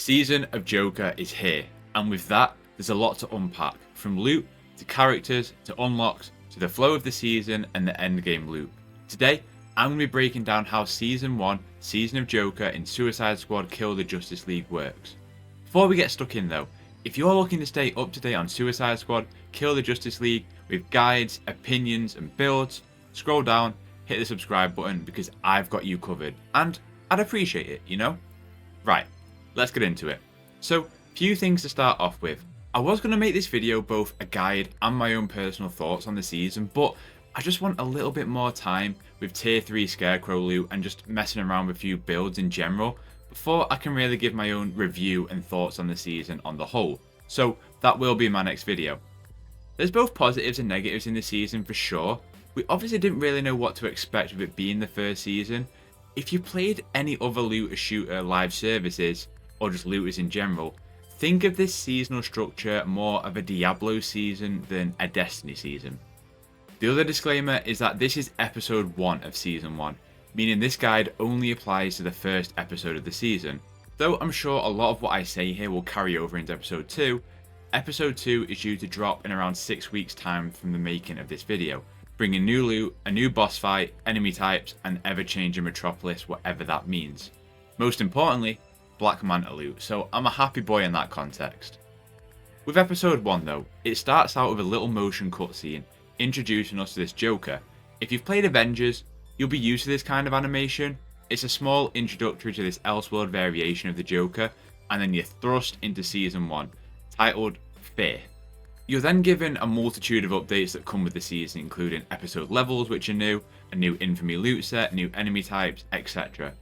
Season of Joker is here, and with that, there's a lot to unpack, from loot, to characters, to unlocks, to the flow of the season and the endgame loop. Today, I'm going to be breaking down how Season 1, Season of Joker in Suicide Squad Kill the Justice League works. Before we get stuck in though, if you're looking to stay up to date on Suicide Squad Kill the Justice League with guides, opinions and builds, scroll down, hit the subscribe button because I've got you covered, and I'd appreciate it, you know? Right. Let's get into it. So, few things to start off with. I was going to make this video both a guide and my own personal thoughts on the season, but I just want a little bit more time with tier 3 Scarecrow loot and just messing around with a few builds in general before I can really give my own review and thoughts on the season on the whole. So that will be my next video. There's both positives and negatives in the season for sure. We obviously didn't really know what to expect with it being the first season. If you played any other looter shooter live services, or just looters in general, think of this seasonal structure more of a Diablo season than a Destiny season. The other disclaimer is that this is episode 1 of season 1, meaning this guide only applies to the first episode of the season. Though I'm sure a lot of what I say here will carry over into episode 2, episode 2 is due to drop in around 6 weeks time from the making of this video, bringing new loot, a new boss fight, enemy types, and ever-changing Metropolis, whatever that means. Most importantly, Black Manta loot, so I'm a happy boy in that context. With episode 1 though, it starts out with a little motion cutscene introducing us to this Joker. If you've played Avengers, you'll be used to this kind of animation. It's a small introductory to this Elseworld variation of the Joker, and then you're thrust into season 1, titled Fear. You're then given a multitude of updates that come with the season, including episode levels which are new, a new infamy loot set, new enemy types, etc.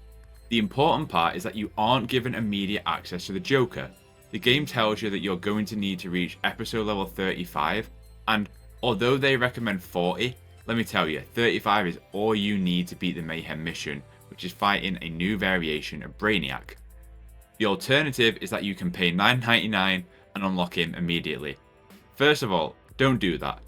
The important part is that you aren't given immediate access to the Joker. The game tells you that you're going to need to reach episode level 35, and although they recommend 40, let me tell you, 35 is all you need to beat the Mayhem mission, which is fighting a new variation of Brainiac. The alternative is that you can pay $9.99 and unlock him immediately. First of all, don't do that.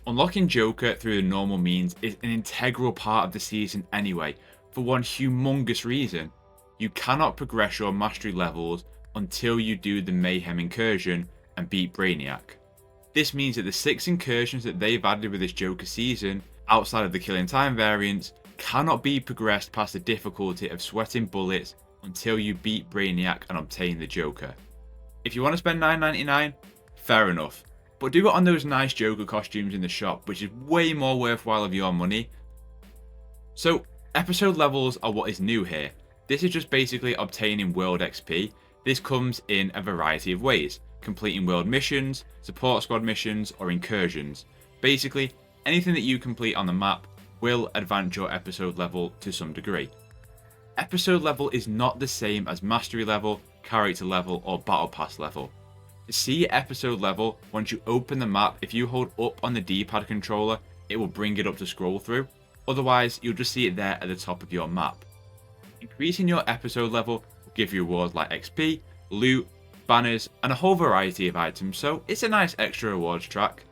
Unlocking Joker through the normal means is an integral part of the season anyway, for one humongous reason. You cannot progress your mastery levels until you do the Mayhem Incursion and beat Brainiac. This means that the 6 incursions that they've added with this Joker season, outside of the Killing Time variants, cannot be progressed past the difficulty of sweating bullets until you beat Brainiac and obtain the Joker. If you want to spend $9.99, fair enough, but do it on those nice Joker costumes in the shop, which is way more worthwhile of your money. So, episode levels are what is new here. This is just basically obtaining world XP. This comes in a variety of ways, completing world missions, support squad missions, or incursions. Basically, anything that you complete on the map will advance your episode level to some degree. Episode level is not the same as mastery level, character level, or battle pass level. To see episode level, once you open the map, if you hold up on the D-pad controller, it will bring it up to scroll through. Otherwise, you'll just see it there at the top of your map. Increasing your episode level will give you rewards like XP, loot, banners, and a whole variety of items, so it's a nice extra rewards track.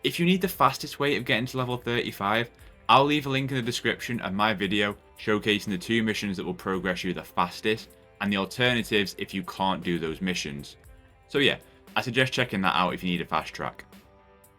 If you need the fastest way of getting to level 35, I'll leave a link in the description of my video showcasing the 2 missions that will progress you the fastest, and the alternatives if you can't do those missions. So yeah, I suggest checking that out if you need a fast track.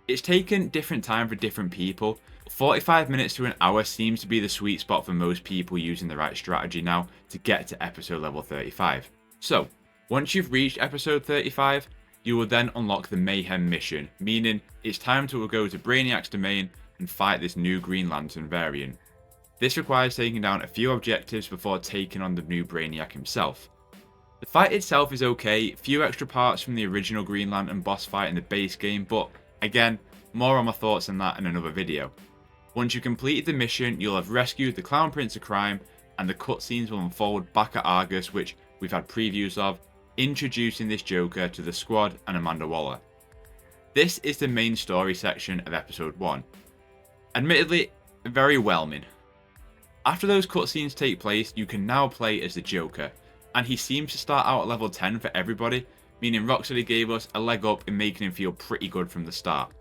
It's taken different time for different people. 45 minutes to an hour seems to be the sweet spot for most people using the right strategy now to get to episode level 35. So, once you've reached episode 35, you will then unlock the Mayhem mission, meaning it's time to go to Brainiac's domain and fight this new Green Lantern variant. This requires taking down a few objectives before taking on the new Brainiac himself. The fight itself is okay, few extra parts from the original Green Lantern boss fight in the base game, but again, more on my thoughts on that in another video. Once you've completed the mission, you'll have rescued the Clown Prince of Crime, and the cutscenes will unfold back at Argus, which we've had previews of, introducing this Joker to the squad and Amanda Waller. This is the main story section of episode 1. Admittedly, very whelming. After those cutscenes take place, you can now play as the Joker, and he seems to start out at level 10 for everybody, meaning Rocksteady gave us a leg up in making him feel pretty good from the start.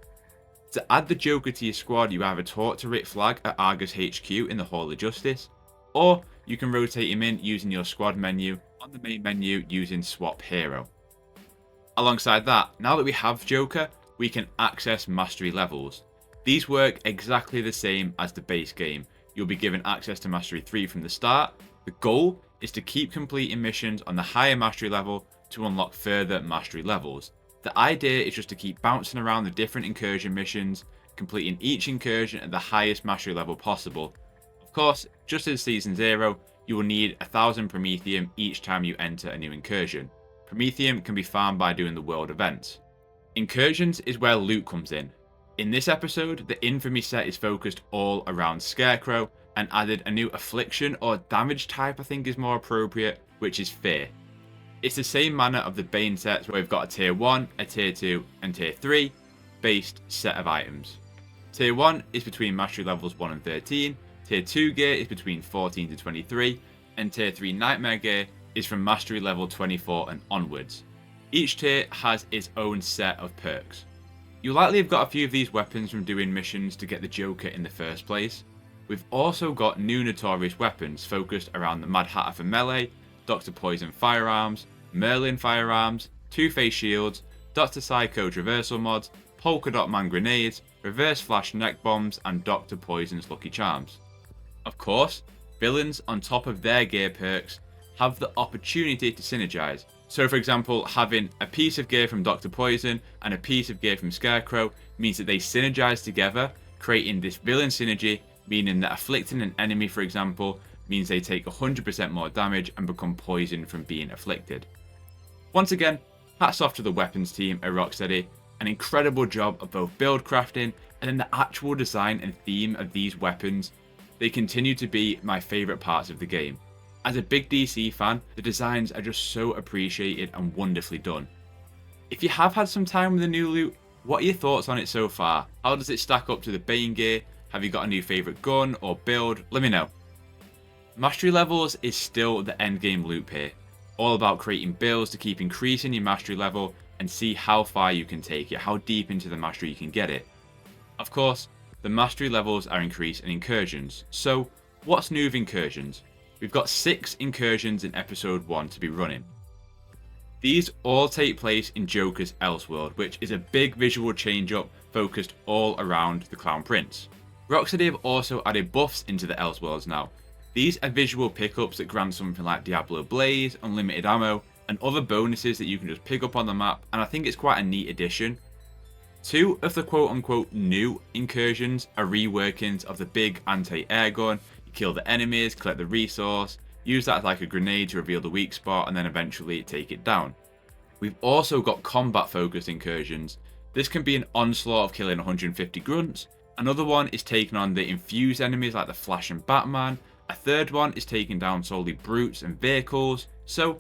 To add the Joker to your squad, you either talk to Rick Flag at Argus HQ in the Hall of Justice, or you can rotate him in using your squad menu on the main menu using swap hero. Alongside that, now that we have Joker, we can access mastery levels. These work exactly the same as the base game. You'll be given access to mastery 3 from the start. The goal is to keep completing missions on the higher mastery level to unlock further mastery levels. The idea is just to keep bouncing around the different incursion missions, completing each incursion at the highest mastery level possible. Of course, just as Season 0, you will need 1000 Promethium each time you enter a new incursion. Promethium can be farmed by doing the world events. Incursions is where loot comes in. In this episode, the Infamy set is focused all around Scarecrow and added a new affliction or damage type I think is more appropriate, which is Fear. It's the same manner of the Bane sets where we've got a tier 1, a tier 2 and tier 3 based set of items. Tier 1 is between mastery levels 1 and 13, tier 2 gear is between 14 to 23, and tier 3 nightmare gear is from mastery level 24 and onwards. Each tier has its own set of perks. You likely have got a few of these weapons from doing missions to get the Joker in the first place. We've also got new notorious weapons focused around the Mad Hatter for melee, Dr. Poison firearms, Merlin firearms, Two-Face shields, Dr. Psycho traversal mods, Polka Dot Man grenades, Reverse Flash neck bombs, and Dr. Poison's Lucky Charms. Of course, villains on top of their gear perks have the opportunity to synergize. So for example, having a piece of gear from Dr. Poison and a piece of gear from Scarecrow means that they synergize together, creating this villain synergy, meaning that afflicting an enemy, for example, means they take 100% more damage and become poisoned from being afflicted. Once again, hats off to the weapons team at Rocksteady. An incredible job of both build crafting and then the actual design and theme of these weapons. They continue to be my favourite parts of the game. As a big DC fan, the designs are just so appreciated and wonderfully done. If you have had some time with the new loot, what are your thoughts on it so far? How does it stack up to the Bane gear? Have you got a new favourite gun or build? Let me know. Mastery levels is still the endgame loop here. All about creating builds to keep increasing your mastery level and see how far you can take it, how deep into the mastery you can get it. Of course, the mastery levels are increased in incursions. So, what's new with incursions? We've got 6 incursions in episode 1 to be running. These all take place in Joker's Elseworld, which is a big visual change up focused all around the Clown Prince. Rocksteady have also added buffs into the Elseworlds now. These are visual pickups that grant something like Diablo Blaze, unlimited ammo, and other bonuses that you can just pick up on the map, and I think it's quite a neat addition. 2 of the quote-unquote new incursions are reworkings of the big anti-air gun. You kill the enemies, collect the resource, use that as like a grenade to reveal the weak spot, and then eventually take it down. We've also got combat-focused incursions. This can be an onslaught of killing 150 grunts. Another one is taking on the infused enemies like the Flash and Batman. A third one is taking down solely brutes and vehicles. So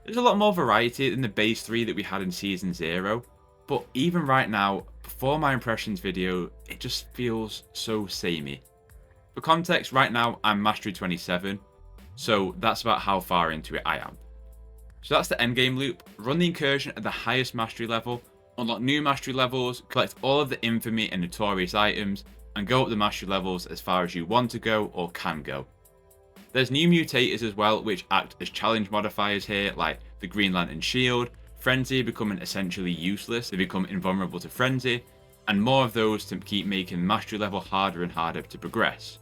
there's a lot more variety than the base 3 that we had in Season 0. But even right now, before my impressions video, it just feels so samey. For context, right now I'm Mastery 27, so that's about how far into it I am. So that's the endgame loop. Run the incursion at the highest mastery level, unlock new mastery levels, collect all of the infamy and notorious items, and go up the mastery levels as far as you want to go or can go. There's new mutators as well, which act as challenge modifiers here, like the Green Lantern Shield, Frenzy becoming essentially useless, they become invulnerable to Frenzy, and more of those to keep making mastery level harder and harder to progress.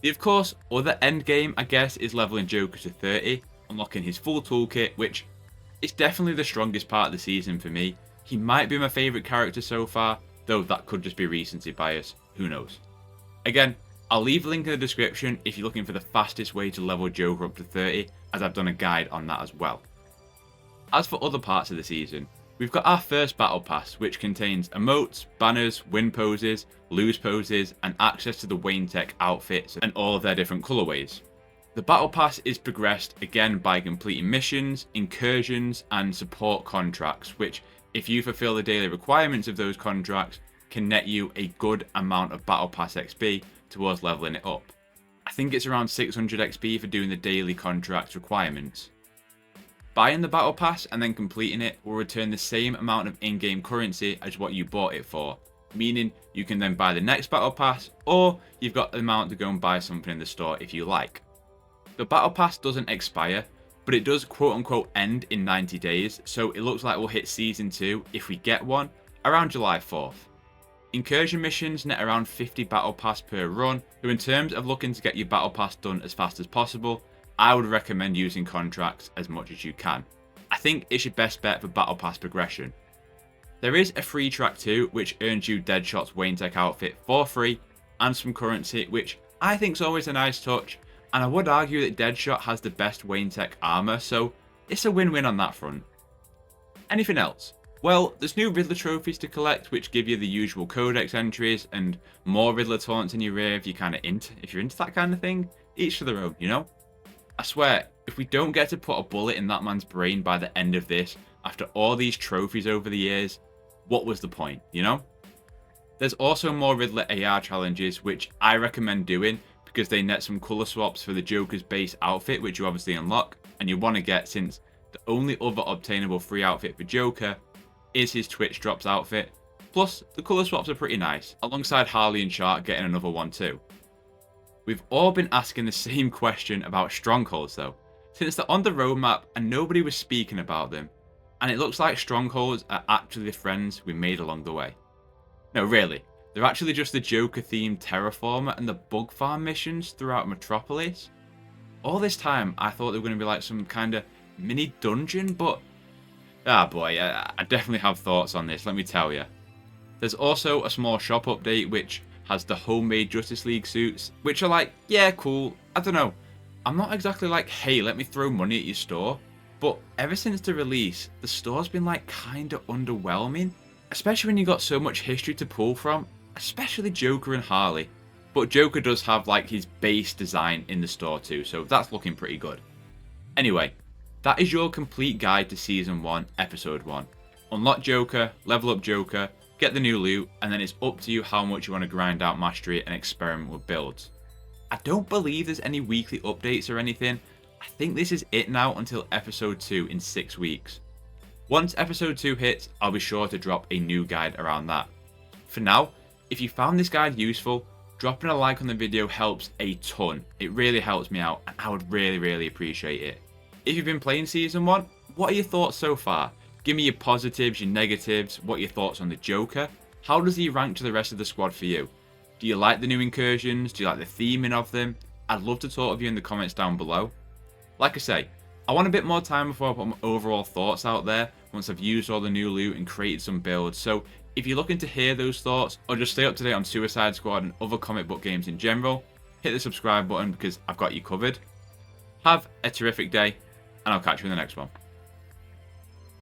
The of course other endgame I guess is leveling Joker to 30, unlocking his full toolkit, which is definitely the strongest part of the season for me. He might be my favourite character so far, though that could just be recency bias, who knows. Again, I'll leave a link in the description if you're looking for the fastest way to level Joker up to 30, as I've done a guide on that as well. As for other parts of the season, we've got our first battle pass, which contains emotes, banners, win poses, lose poses, and access to the Wayne Tech outfits and all of their different colorways. The battle pass is progressed again by completing missions, incursions, and support contracts, which, if you fulfill the daily requirements of those contracts, can net you a good amount of battle pass XP towards leveling it up. I think it's around 600 XP for doing the daily contract requirements. Buying the battle pass and then completing it will return the same amount of in-game currency as what you bought it for, meaning you can then buy the next battle pass, or you've got the amount to go and buy something in the store if you like. The battle pass doesn't expire, but it does quote unquote end in 90 days, so it looks like we'll hit season 2, if we get one, around July 4th. Incursion missions net around 50 battle pass per run, so in terms of looking to get your battle pass done as fast as possible, I would recommend using contracts as much as you can. I think it's your best bet for battle pass progression. There is a free track too, which earns you Deadshot's Wayne Tech outfit for free and some currency, which I think is always a nice touch, and I would argue that Deadshot has the best Wayne Tech armor, so it's a win-win on that front. Anything else? Well, there's new Riddler trophies to collect, which give you the usual codex entries and more Riddler taunts in your rear if you're into that kind of thing. Each to their own, you know? I swear, if we don't get to put a bullet in that man's brain by the end of this, after all these trophies over the years, what was the point, you know? There's also more Riddler AR challenges, which I recommend doing because they net some colour swaps for the Joker's base outfit, which you obviously unlock, and you want to get since the only other obtainable free outfit for Joker is his Twitch Drops outfit. Plus, the colour swaps are pretty nice, alongside Harley and Shark getting another one too. We've all been asking the same question about strongholds though, since they're on the roadmap and nobody was speaking about them, and it looks like strongholds are actually the friends we made along the way. No, really, they're actually just the Joker-themed Terraformer and the Bug Farm missions throughout Metropolis. All this time, I thought they were going to be like some kind of mini dungeon, but boy, I definitely have thoughts on this, let me tell you. There's also a small shop update which has the homemade Justice League suits, which are like, yeah, cool, I don't know. I'm not exactly like, hey, let me throw money at your store, but ever since the release, the store's been like kinda underwhelming, especially when you got so much history to pull from, especially Joker and Harley. But Joker does have like his base design in the store too, so that's looking pretty good. Anyway, that is your complete guide to Season 1, Episode 1. Unlock Joker, level up Joker, get the new loot, and then it's up to you how much you want to grind out mastery and experiment with builds. I don't believe there's any weekly updates or anything. I think this is it now until Episode 2 in 6 weeks. Once Episode 2 hits, I'll be sure to drop a new guide around that. For now, if you found this guide useful, dropping a like on the video helps a ton. It really helps me out, and I would really appreciate it. If you've been playing Season 1, what are your thoughts so far? Give me your positives, your negatives, what are your thoughts on the Joker? How does he rank to the rest of the squad for you? Do you like the new incursions? Do you like the theming of them? I'd love to talk with you in the comments down below. Like I say, I want a bit more time before I put my overall thoughts out there once I've used all the new loot and created some builds, so if you're looking to hear those thoughts or just stay up to date on Suicide Squad and other comic book games in general, hit the subscribe button because I've got you covered. Have a terrific day, and I'll catch you in the next one.